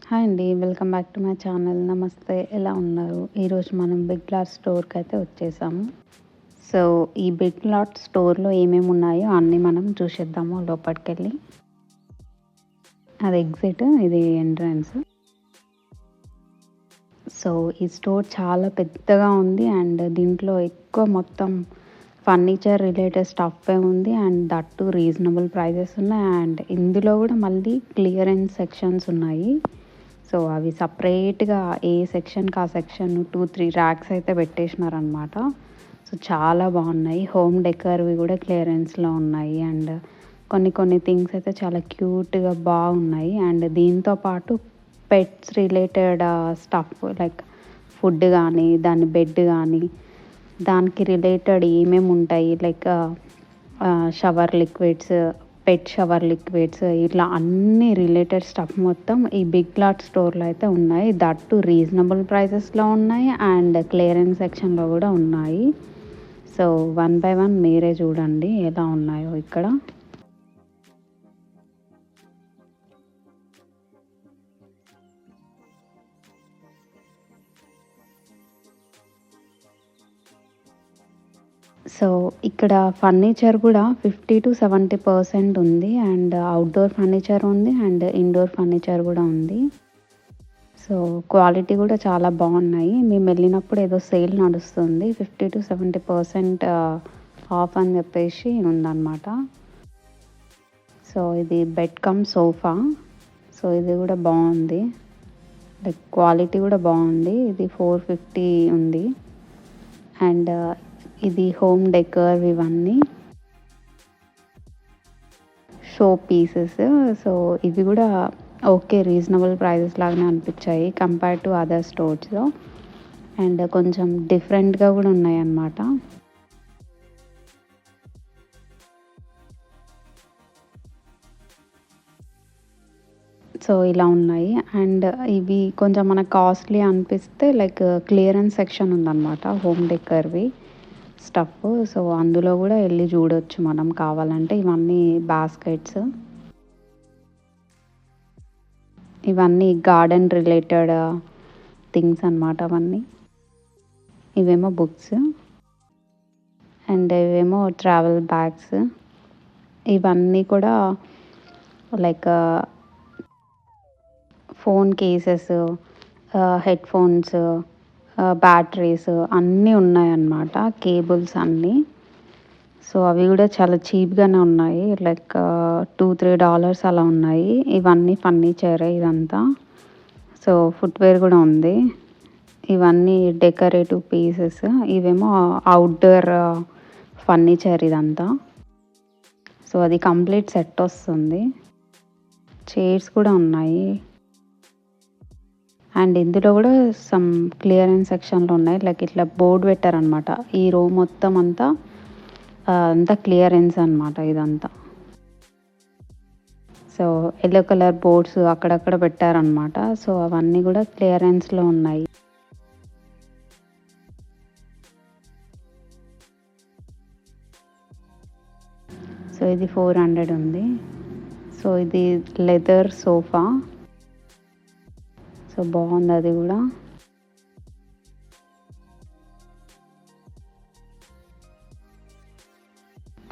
Hi అండి. Welcome back to my channel. నమస్తే. ఎలా ఉన్నారు? ఈరోజు మనం బిగ్ లాట్ స్టోర్‌కైతే వచ్చేసాము. సో, ఈ బిగ్ లాట్ స్టోర్‌లో ఏమేమి ఉన్నాయో అన్నీ మనం చూసేద్దాము లోపటికెళ్ళి. అది ఎగ్జిట్, ఇది ఎంట్రన్స్. సో, ఈ స్టోర్ చాలా పెద్దగా ఉంది అండ్ దీంట్లో ఎక్కువ మొత్తం ఫర్నిచర్ రిలేటెడ్ స్టఫే ఉంది and that too reasonable prices ఉన్నాయి. అండ్ ఇందులో కూడా మళ్ళీ క్లియరెన్స్ సెక్షన్స్ ఉన్నాయి. సో, అవి సపరేట్‌గా ఏ సెక్షన్‌కి ఆ సెక్షన్ 2, 3 ర్యాక్స్ అయితే పెట్టేసినారనమాట. సో, చాలా బాగున్నాయి. హోమ్ డెకర్‌వి కూడా క్లియరెన్స్‌లో ఉన్నాయి. అండ్ కొన్ని థింగ్స్ అయితే చాలా క్యూట్‌గా బాగున్నాయి. అండ్ దీంతో పాటు pets related stuff like food గానీ, దాని బెడ్ గానీ, దానికి రిలేటెడ్ ఏమేమి ఉంటాయి లైక్ షవర్ లిక్విడ్స్, పెట్ షవర్ లిక్విడ్స్, ఇట్లా అన్ని రిలేటెడ్ స్టఫ్ మొత్తం ఈ బిగ్ లాట్ స్టోర్‌లో అయితే ఉన్నాయి. దట్ టూ రీజనబుల్ ప్రైసెస్‌లో ఉన్నాయి అండ్ క్లియరెన్స్ సెక్షన్‌లో కూడా ఉన్నాయి. సో, వన్ బై వన్ మీరే చూడండి ఎలా ఉన్నాయో ఇక్కడ. సో, ఇక్కడ ఫర్నిచర్ కూడా 50-70% ఉంది. అండ్ అవుట్‌డోర్ ఫర్నిచర్ ఉంది అండ్ ఇండోర్ ఫర్నిచర్ కూడా ఉంది. సో, క్వాలిటీ కూడా చాలా బాగున్నాయి. మేము వెళ్ళినప్పుడు ఏదో సేల్ నడుస్తుంది. 50-70% ఆఫ్ అని చెప్పేసి ఉందన్నమాట. సో, ఇది బెడ్ కమ్ సోఫా. సో, ఇది కూడా బాగుంది. లైక్ క్వాలిటీ కూడా బాగుంది. ఇది 450 ఉంది. అండ్ ఇది హోమ్ డెకర్ ఇవన్నీ షో పీసెస్. సో, ఇవి కూడా ఓకే రీజనబుల్ ప్రైజెస్ లాగానే అనిపించాయి కంపేర్ టు అదర్ స్టోర్స్‌లో. అండ్ కొంచెం డిఫరెంట్‌గా కూడా ఉన్నాయన్నమాట. సో, ఇలా ఉన్నాయి. అండ్ ఇవి కొంచెం మనకు కాస్ట్‌లీ అనిపిస్తే లైక్ క్లియరెన్స్ సెక్షన్ ఉందన్నమాట హోమ్ డెకర్‌వి స్టఫ్. సో, అందులో కూడా ఎళ్లి చూడొచ్చు మనం కావాలంటే. ఇవన్నీ బాస్కెట్స్. ఇవన్నీ గార్డెన్ రిలేటెడ్ థింగ్స్ అన్నమాట అవన్నీ. ఇవేమో బుక్స్. అండ్ ఇవేమో ట్రావెల్ బ్యాగ్స్. ఇవన్నీ కూడా like phone cases, headphones, batteries అన్నీ ఉన్నాయన్నమాట. కేబుల్స్ అన్నీ. సో, అవి కూడా చాలా చీప్‌గానే ఉన్నాయి. లైక్ $2-3 అలా ఉన్నాయి. ఇవన్నీ ఫర్నిచరే ఇదంతా. సో, ఫుట్‌వేర్ కూడా ఉంది. ఇవన్నీ డెకరేటివ్ పీసెస్. ఇవేమో అవుట్‌డోర్ ఫర్నిచర్ ఇదంతా. సో, అది కంప్లీట్ సెట్ వస్తుంది. చైర్స్ కూడా ఉన్నాయి. అండ్ ఇందులో కూడా సమ్ క్లియరెన్స్ సెక్షన్‌లో ఉన్నాయి. లైక్ ఇట్లా బోర్డ్ పెట్టారనమాట. ఈ రో మొత్తం అంతా అంతా క్లియరెన్స్ అనమాట ఇదంతా. సో, యెల్లో కలర్ బోర్డ్స్ అక్కడక్కడ పెట్టారనమాట. సో, అవన్నీ కూడా క్లియరెన్స్‌లో ఉన్నాయి. సో, ఇది 400 ఉంది. సో, ఇది లెదర్ సోఫా. సో, బాగుంది అది కూడా.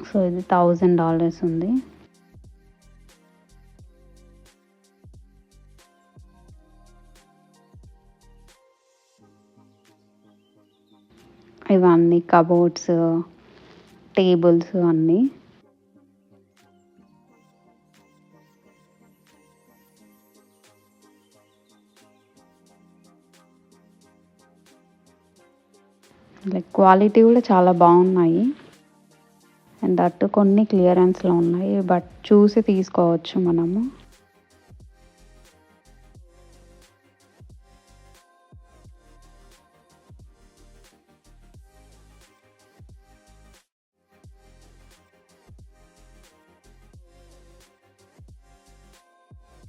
సో, ఇది $1000 ఉంది. ఇవన్నీ కబోర్డ్స్, టేబుల్స్ అన్నీ. లైక్ క్వాలిటీ కూడా చాలా బాగున్నాయి. అండ్ దట్ కొన్ని క్లియరెన్స్‌లో ఉన్నాయి. బట్ చూసి తీసుకోవచ్చు మనము.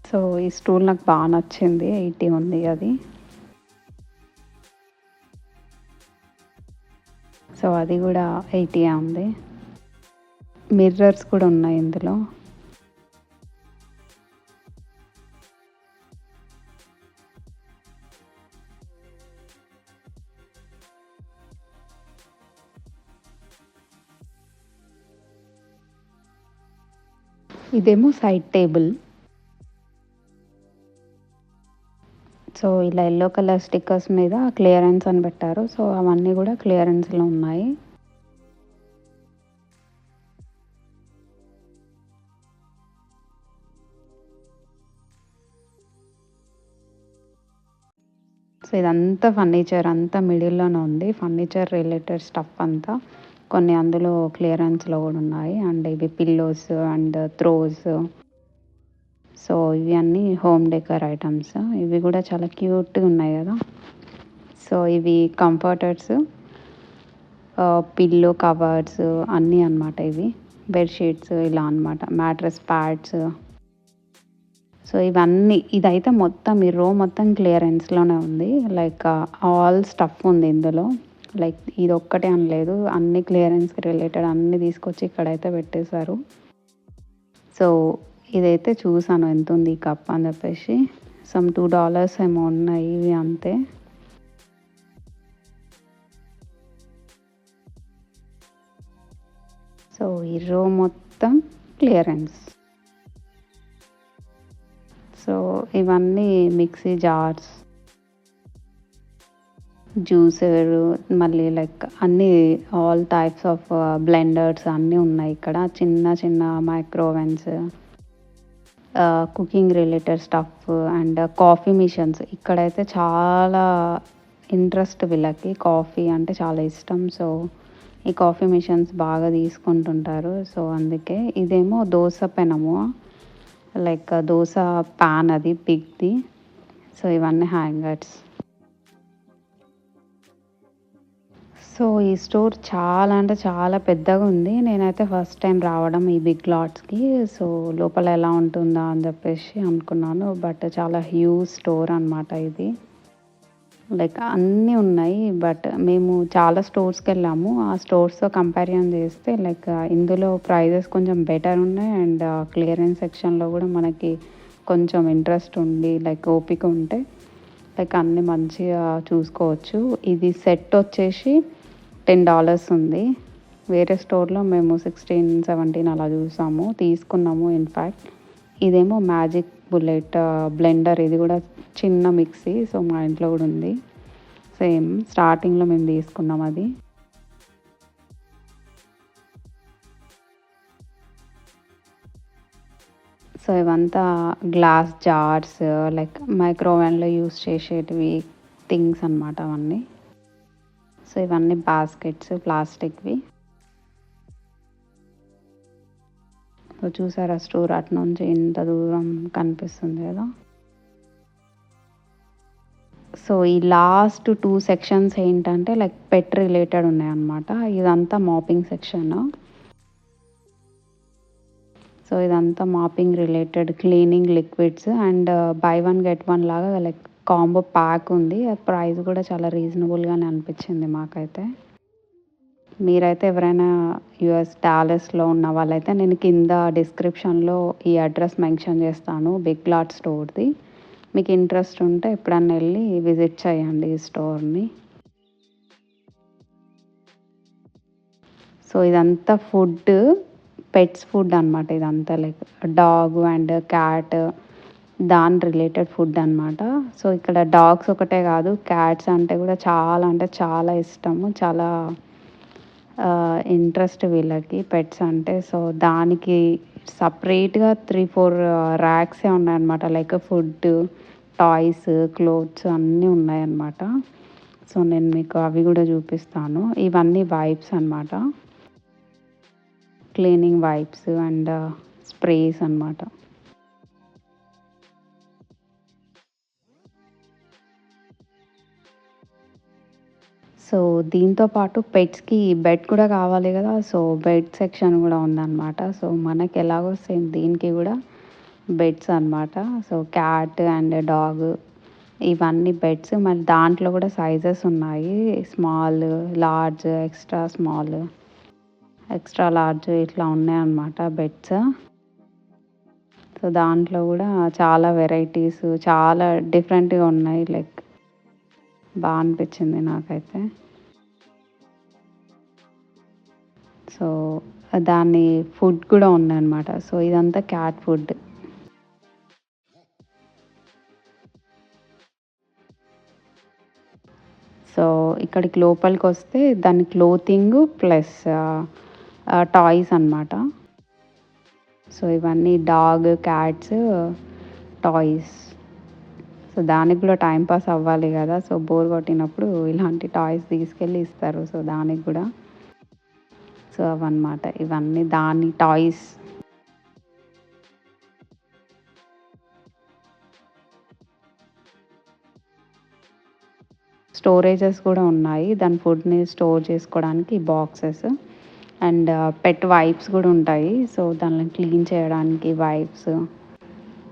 సో, ఈ స్టూల్ నాకు బాగా నచ్చింది. 80 ఉంది అది. సో, అది కూడా 80 ఉంది. మిర్రర్స్ కూడా ఉన్నాయి ఇందులో. ఇదేమో సైడ్ టేబుల్. సో, ఇలా యెల్లో కలర్ స్టిక్కర్స్ మీద క్లియరెన్స్ అని పెట్టారు. సో, అవన్నీ గూడా క్లియరెన్స్‌లో ఉన్నాయి. సో, ఇదంతా ఫర్నిచర్ అంతా మిడిల్‌లోనే ఉంది. ఫర్నిచర్ రిలేటెడ్ స్టఫ్ అంతా. కొన్ని అందులో క్లియరెన్స్‌లో గూడా ఉన్నాయి. అండ్ ఇవి పిల్లోస్ అండ్ త్రోస్. సో, ఇవి అన్నీ హోమ్ డెకర్ ఐటెమ్స్. ఇవి గూడా చాలా క్యూట్‌గా ఉన్నాయి గదా! సో, ఇవి కంఫర్టర్స్, పిల్లో కవర్స్ అన్నీ అన్నమాట ఇవి. బెడ్ షీట్స్ ఇలా అన్నమాట. Mattress pods. సో, ఇవన్నీ ఇదైతే మొత్తం ఈ రో మొత్తం క్లియరెన్స్‌లోనే ఉంది. లైక్ ఆల్ స్టఫ్ ఉంది ఇందులో. లైక్ ఇదొక్కటే అని లేదు. అన్ని క్లియరెన్స్‌కి రిలేటెడ్ అన్నీ తీసుకొచ్చి ఇక్కడైతే పెట్టేశారు. సో, ఇదైతే చూసాను ఎంతుంది ఈ కప్ అని చెప్పేసి. సమ్ $2 ఏమో ఉన్నాయి ఇవి అంతే. సో, ఈ రో మొత్తం క్లియరెన్స్. సో, ఇవన్నీ మిక్సీ జార్స్, జ్యూసరు, మళ్ళీ లైక్ అన్నీ ఆల్ టైప్స్ ఆఫ్ బ్లెండర్స్ అన్నీ ఉన్నాయి ఇక్కడ. చిన్న చిన్న micro ovens, cooking related stuff and coffee machines. ఇక్కడైతే చాలా ఇంట్రెస్ట్ వీళ్ళకి. కాఫీ అంటే చాలా ఇష్టం. సో, ఈ కాఫీ మిషన్స్ బాగా తీసుకుంటుంటారు. సో, అందుకే. ఇదేమో దోస పెనము. లైక్ దోస పాన్ అది బిగ్‌ది. సో, ఇవన్నీ హ్యాంగర్స్. సో, ఈ స్టోర్ చాలా అంటే చాలా పెద్దగుంది. నేనైతే ఫస్ట్ టైమ్ రావడం ఈ బిగ్ లాట్స్‌కి. సో, లోపల ఎలా ఉంటుందా అని జెప్పేసి అనుకున్నాను. బట్ చాలా హ్యూజ్ స్టోర్ అనమాట ఇది. లైక్ అన్నీ ఉన్నాయి. బట్ మేము చాలా స్టోర్స్‌కెళ్ళాము. ఆ స్టోర్స్‌తో కంపారిజన్ చేస్తే లైక్ ఇందులో ప్రైజెస్ కొంచెం బెటర్ ఉన్నాయి. అండ్ క్లియరెన్స్ సెక్షన్‌లో గూడా మనకి కొంచెం ఇంట్రెస్ట్ ఉండి లైక్ ఓపిక ఉంటే లైక్ అన్నీ మంచిగా చూసుకోవచ్చు. ఇది సెట్ వచ్చేసి $10 ఉంది. వేరే స్టోర్‌లో మేము 16, 17 అలా చూసాము. తీసుకున్నాము ఇన్‌ఫాక్ట్. ఇదేమో మ్యాజిక్ బుల్లెట్ బ్లెండర్. ఇది గూడా చిన్న మిక్సీ. సో, మా ఇంట్లో గూడా ఉంది. సేమ్ స్టార్టింగ్‌లో మేము తీసుకున్నాం అది. సో, ఇవంతా గ్లాస్ జార్స్ లైక్ మైక్రో ఓవెన్‌లో యూజ్ చేసేటివి థింగ్స్ అనమాట అవన్నీ. సో, ఇవన్నీ బాస్కెట్స్ ప్లాస్టిక్‌వి. సో, చూసారా స్టోర్ అటు నుంచి ఇంత దూరం కనిపిస్తుంది గదా! సో, ఈ లాస్ట్ 2 సెక్షన్స్ ఏంటంటే లైక్ పెట్ రిలేటెడ్ ఉన్నాయన్నమాట. ఇదంతా మాపింగ్ సెక్షన్. సో, ఇదంతా mopping related cleaning liquids and buy one get one లాగా లైక్ కాంబో ప్యాక్ ఉంది. ప్రైస్ గూడా చాలా రీజనబుల్‌గానే అనిపించింది మాకైతే. మీరైతే ఎవరైనా యూఎస్ డాలస్‌లో ఉన్న వాళ్ళైతే నేను కింద డిస్క్రిప్షన్‌లో ఈ అడ్రస్ మెన్షన్ చేస్తాను. బిగ్ లాట్ స్టోర్‌ది. మీకు ఇంట్రెస్ట్ ఉంటే ఎప్పుడన్నా ఎళ్లి విజిట్ చేయండి ఈ స్టోర్‌ని. సో, ఇదంతా ఫుడ్, పెట్స్ ఫుడ్ అనమాట ఇదంతా లైక్ డాగ్ అండ్ క్యాట్ దాని రిలేటెడ్ ఫుడ్ అనమాట. సో, ఇక్కడ డాగ్స్ ఒకటే కాదు క్యాట్స్ అంటే చాలా ఇష్టము. చాలా ఇంట్రెస్ట్ వీళ్ళకి పెట్స్ అంటే. సో, దానికి సెపరేట్‌గా 3, 4 ర్యాక్సే ఉన్నాయన్నమాట. లైక్ ఫుడ్, టాయ్స్, క్లోత్స్ అన్నీ ఉన్నాయన్నమాట. సో, నేను మీకు అవి గూడా చూపిస్తాను. ఇవన్నీ వైప్స్ అనమాట. క్లీనింగ్ వైప్స్ అండ్ స్ప్రేస్ అనమాట. సో, దీంతో పాటు పెట్స్‌కి బెడ్ కూడా కావాలి గదా! సో, బెడ్ సెక్షన్ గూడా ఉందనమాట. సో, మనకెలాగో సేమ్ దీనికి గూడా బెడ్స్ అనమాట. సో, క్యాట్ అండ్ డాగ్ ఇవన్నీ బెడ్స్. మరి దాంట్లో గూడా సైజెస్ ఉన్నాయి. Small, large, extra small, extra large ఇట్లా ఉన్నాయన్నమాట బెడ్స్. సో, దాంట్లో గూడా చాలా వెరైటీస్ చాలా డిఫరెంట్‌గా ఉన్నాయి. లైక్ అనిపిచ్చింది నాకైతే. సో, దాని ఫుడ్ కూడా ఉందన్నమాట. సో ఇదంతా క్యాట్ ఫుడ్. సో ఇక్కడికి లోపలికొస్తే దాని క్లోతింగ్ ప్లస్ టాయ్స్ అన్నమాట. సో ఇవన్నీ డాగ్, క్యాట్స్ టాయ్స్. సో దానికి కూడా టైం పాస్ అవ్వాలి కదా! సో బోర్ కొట్టినప్పుడు ఇలాంటి టాయ్స్ తీసుకెళ్ళి ఇస్తారు. సో దానికి కూడా. సో అవన్నమాట. ఇవన్నీ దాని టాయ్స్. స్టోరేజెస్ కూడా ఉన్నాయి. దాని ఫుడ్‌ని స్టోర్ చేసుకోవడానికి బాక్సెస్. అండ్ పెట్ వైప్స్ కూడా ఉంటాయి. సో దాన్ని క్లీన్ చేయడానికి వైప్స్,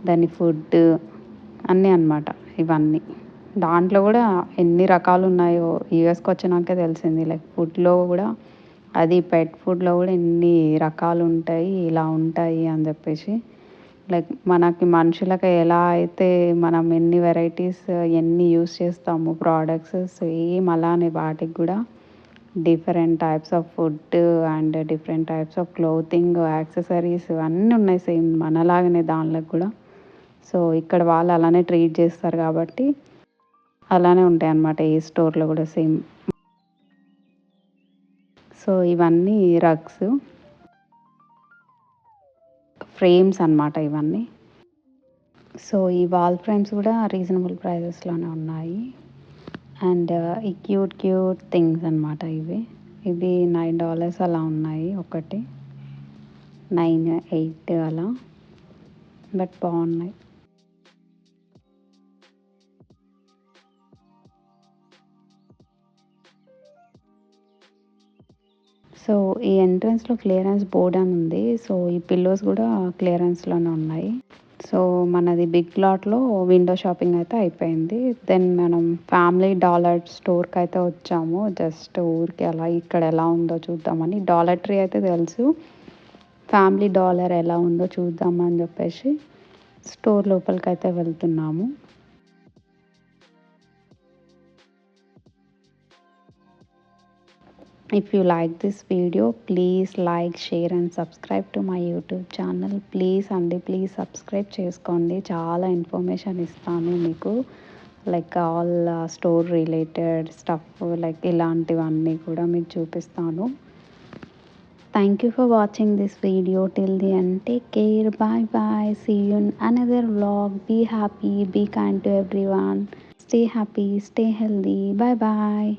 దాని ఫుడ్ అన్నీ అన్నమాట ఇవన్నీ. దాంట్లో కూడా ఎన్ని రకాలున్నాయో యూఎస్‌కొచ్చినాకే తెలిసింది. లైక్ ఫుడ్‌లో కూడా అది పెట్ ఫుడ్‌లో కూడా ఎన్ని రకాలుంటాయి, ఇలా ఉంటాయి అని చెప్పేసి. లైక్ మనకి మనుషులకి ఎలా అయితే మనం ఎన్ని వెరైటీస్ ఎన్ని యూజ్ చేస్తామో ప్రొడక్ట్స్ సేమ్ అలానే వాటికి కూడా different types of food and different types of clothing, accessories అన్నీ ఉన్నాయి సేమ్ మనలాగానే దానిలోకి కూడా. సో ఇక్కడ వాళ్ళు అలానే ట్రీట్ చేస్తారు కాబట్టి అలానే ఉంటాయన్నమాట ఏ స్టోర్‌లో కూడా సేమ్. సో ఇవన్నీ రగ్స్, ఫ్రేమ్స్ అన్నమాట ఇవన్నీ. సో ఈ వాల్ ఫ్రేమ్స్ కూడా రీజనబుల్ ప్రైజెస్‌లోనే ఉన్నాయి. అండ్ ఈ క్యూట్ క్యూట్ థింగ్స్ అన్నమాట ఇవి. ఇవి $9 అలా ఉన్నాయి ఒకటి. 9, 8 అలా. బట్ బాగున్నాయి. సో ఈ ఎంట్రన్స్‌లో క్లియరెన్స్ బోర్డ్ అని ఉంది. సో ఈ పిల్లోస్ కూడా క్లియరెన్స్‌లోనే ఉన్నాయి. సో మనది బిగ్ లాట్‌లో విండో షాపింగ్ అయితే అయిపోయింది. దెన్ మనం ఫ్యామిలీ డాలర్ స్టోర్‌కైతే వచ్చాము. జస్ట్ ఊరికే అలా ఇక్కడ ఎలా ఉందో చూద్దామని. డాలర్ ట్రీ అయితే తెలుసు. ఫ్యామిలీ డాలర్ ఎలా ఉందో చూద్దామని చెప్పేసి స్టోర్ లోపలికైతే వెళ్తున్నాము. If you like this video, please like, share and subscribe to my YouTube channel. Please subscribe చేసుకోండి. చాలా ఇన్ఫర్మేషన్ ఇస్తాను మీకు. Like all store related stuff like ఇలాంటివన్నీ కూడా మీకు చూపిస్తాను. Thank you for watching this video till the end. Take care. Bye bye. See you in another vlog. Be happy. Be kind to everyone. Stay happy. Stay healthy. Bye bye.